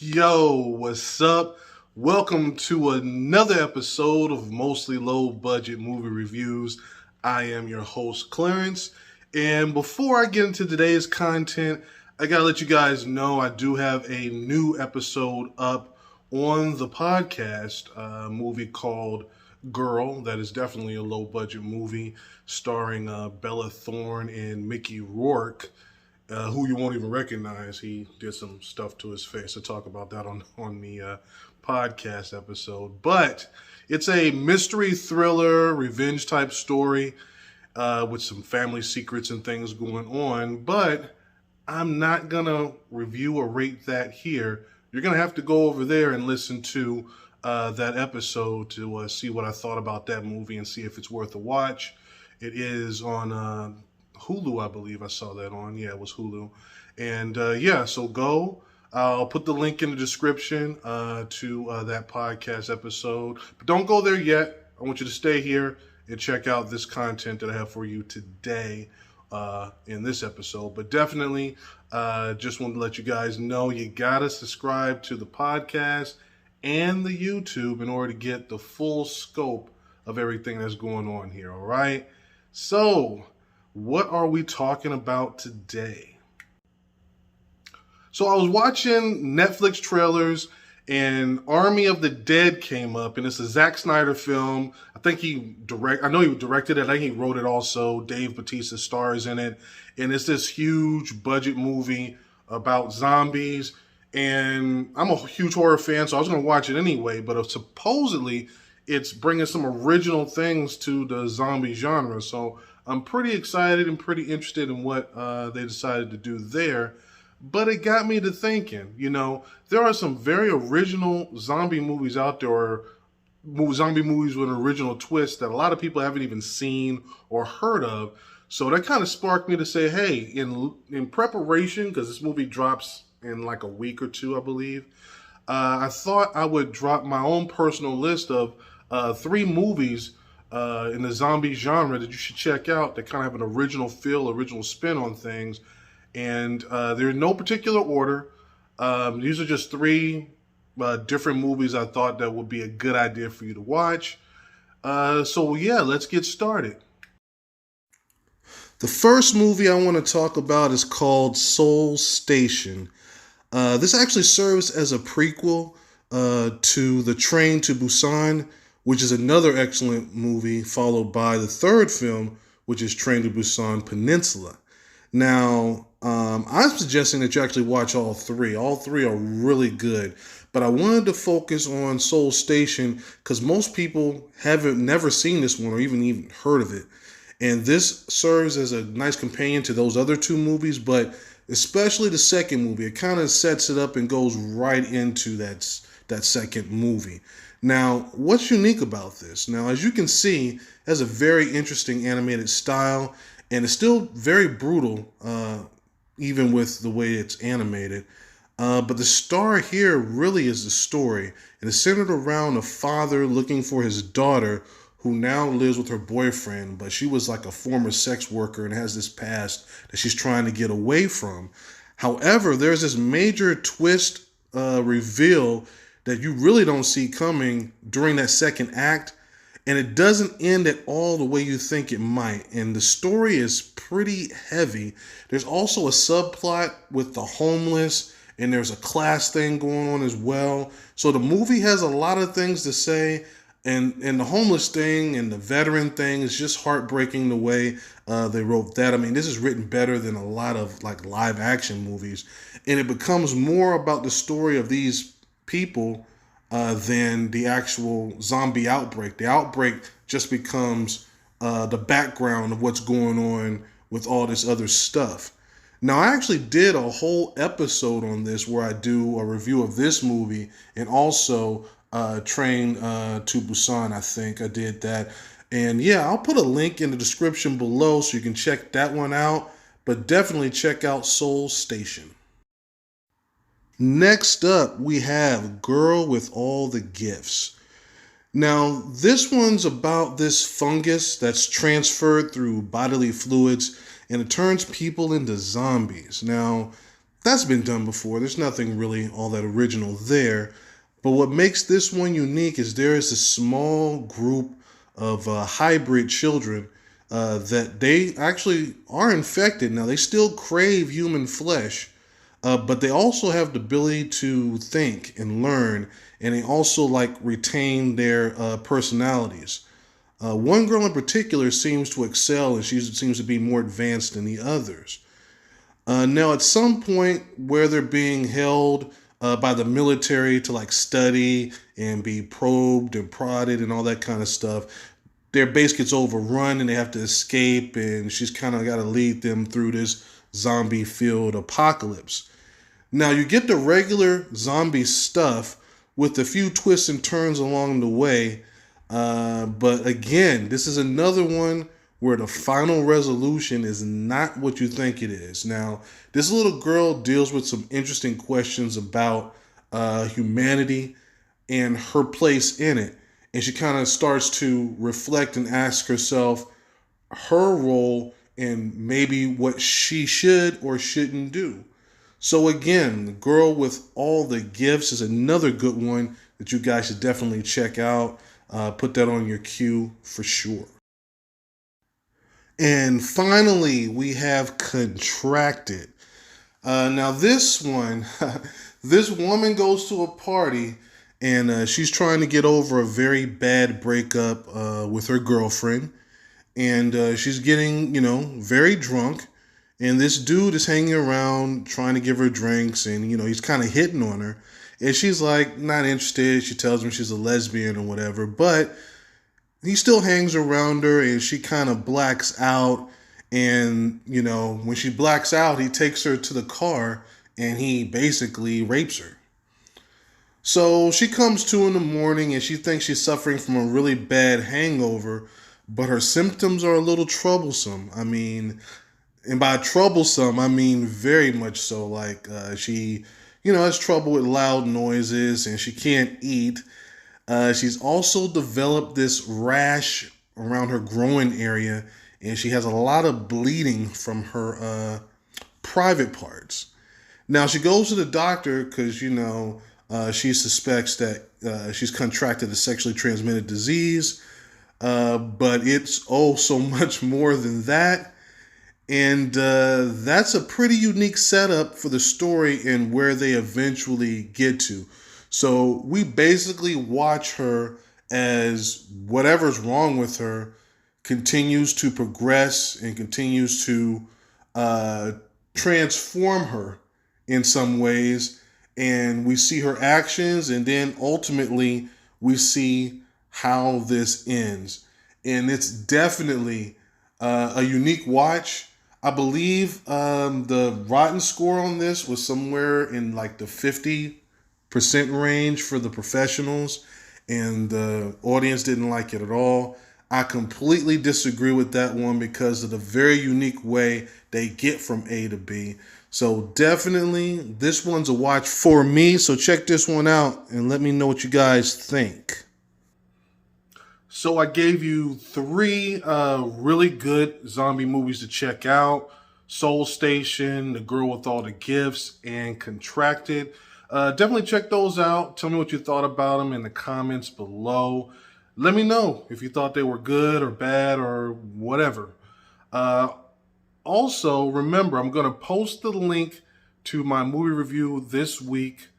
Yo, what's up? Welcome to another episode of Mostly Low Budget Movie Reviews. I am your host, Clarence. And before I get into today's content, I gotta let you guys know I do have a new episode up on the podcast, a movie called Girl, that is definitely a low budget movie starring Bella Thorne and Mickey Rourke. Who you won't even recognize. He did some stuff to his face. To talk about that on the podcast episode. But it's a mystery thriller, revenge type story with some family secrets and things going on. But I'm not going to review or rate that here. You're going to have to go over there and listen to that episode to see what I thought about that movie and see if it's worth a watch. It is on HULU, I believe I saw that on. Yeah, it was HULU. And so go. I'll put the link in the description to that podcast episode. But don't go there yet. I want you to stay here and check out this content that I have for you today in this episode. But definitely just want to let you guys know you got to subscribe to the podcast and the YouTube in order to get the full scope of everything that's going on here, all right? So, what are we talking about today? So I was watching Netflix trailers and Army of the Dead came up, and it's a Zack Snyder film. I know he directed it. I think he wrote it also. Dave Bautista stars in it. And it's this huge budget movie about zombies. And I'm a huge horror fan, so I was going to watch it anyway. But supposedly it's bringing some original things to the zombie genre. So I'm pretty excited and pretty interested in what they decided to do there. But it got me to thinking, there are some very original zombie movies out there, or zombie movies with an original twist that a lot of people haven't even seen or heard of. So that kind of sparked me to say, hey, in preparation, because this movie drops in like a week or two, I believe, I thought I would drop my own personal list of 3 movies in the zombie genre that you should check out that kind of have an original feel, original spin on things. And they're in no particular order. These are just 3 different movies I thought that would be a good idea for you to watch. Let's get started. The first movie I want to talk about is called Seoul Station. This actually serves as a prequel to the Train to Busan, which is another excellent movie, followed by the third film, which is Train to Busan Peninsula. Now, I'm suggesting that you actually watch all 3. All 3 are really good. But I wanted to focus on Seoul Station because most people never seen this one or even heard of it. And this serves as a nice companion to those other 2 movies, but especially the second movie. It kind of sets it up and goes right into that second movie. Now, what's unique about this? Now, as you can see, it has a very interesting animated style, and it's still very brutal, even with the way it's animated. But the star here really is the story, and it's centered around a father looking for his daughter who now lives with her boyfriend, but she was like a former sex worker and has this past that she's trying to get away from. However, there's this major twist reveal that you really don't see coming during that second act, and it doesn't end at all the way you think it might. And the story is pretty heavy. There's also a subplot with the homeless, and there's a class thing going on as well. So the movie has a lot of things to say, and the homeless thing and the veteran thing is just heartbreaking the way they wrote that. I mean, this is written better than a lot of like live action movies, and it becomes more about the story of these people than the actual zombie outbreak. The outbreak just becomes the background of what's going on with all this other stuff. Now, I actually did a whole episode on this where I do a review of this movie and also Train to Busan. I think I did that. And yeah, I'll put a link in the description below so you can check that one out. But definitely check out Seoul Station. Next up, we have Girl with All the Gifts. Now, this one's about this fungus that's transferred through bodily fluids, and it turns people into zombies. Now, That's been done before. There's nothing really all that original there. But what makes this one unique is there is a small group of hybrid children that they actually are infected. Now, they still crave human flesh, but they also have the ability to think and learn, and they also like retain their personalities. One girl in particular seems to excel, and she seems to be more advanced than the others. Now, at some point where they're being held by the military to like study and be probed and prodded and all that kind of stuff, their base gets overrun and they have to escape, and she's kind of got to lead them through this zombie filled apocalypse. Now, you get the regular zombie stuff with a few twists and turns along the way. But again, this is another one where the final resolution is not what you think it is. Now, this little girl deals with some interesting questions about humanity and her place in it. And she kind of starts to reflect and ask herself her role and maybe what she should or shouldn't do. So again, The Girl with All the Gifts is another good one that you guys should definitely check out. Put that on your queue for sure. And finally, we have Contracted. Now this one, this woman goes to a party and she's trying to get over a very bad breakup with her girlfriend. And she's getting, very drunk. And this dude is hanging around trying to give her drinks, and, he's kind of hitting on her. And she's like, not interested. She tells him she's a lesbian or whatever. But he still hangs around her, and she kind of blacks out. And, when she blacks out, he takes her to the car and he basically rapes her. So she comes to in the morning and she thinks she's suffering from a really bad hangover, but her symptoms are a little troublesome. And by troublesome, I mean very much so. Like she, has trouble with loud noises and she can't eat. She's also developed this rash around her groin area, and she has a lot of bleeding from her private parts. Now she goes to the doctor because she suspects that she's contracted a sexually transmitted disease, but it's so much more than that. And that's a pretty unique setup for the story and where they eventually get to. So we basically watch her as whatever's wrong with her continues to progress and continues to transform her in some ways. And we see her actions, and then ultimately we see how this ends. And it's definitely a unique watch. I believe the Rotten score on this was somewhere in like the 50% range for the professionals, and the audience didn't like it at all. I completely disagree with that one because of the very unique way they get from A to B. So definitely, this one's a watch for me. So check this one out and let me know what you guys think. So I gave you three really good zombie movies to check out: Seoul Station, The Girl with All the Gifts, and Contracted. Definitely check those out. Tell me what you thought about them in the comments below. Let me know if you thought they were good or bad or whatever. Also, remember, I'm going to post the link to my movie review this week,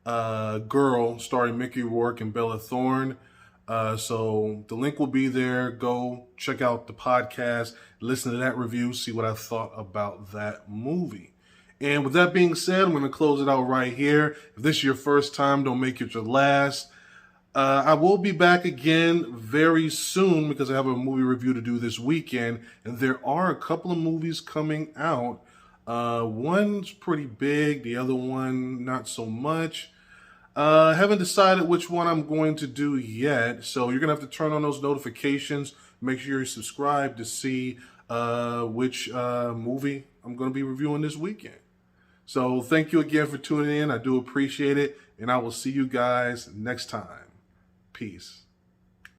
Girl, starring Mickey Rourke and Bella Thorne. So the link will be there. Go check out the podcast, listen to that review, see what I thought about that movie. And with that being said, I'm going to close it out right here. If this is your first time, don't make it your last. I will be back again very soon because I have a movie review to do this weekend. And there are a couple of movies coming out. One's pretty big, the other one not so much. Haven't decided which one I'm going to do yet, so you're going to have to turn on those notifications. Make sure you're subscribed to see which movie I'm going to be reviewing this weekend. So thank you again for tuning in. I do appreciate it, and I will see you guys next time. Peace.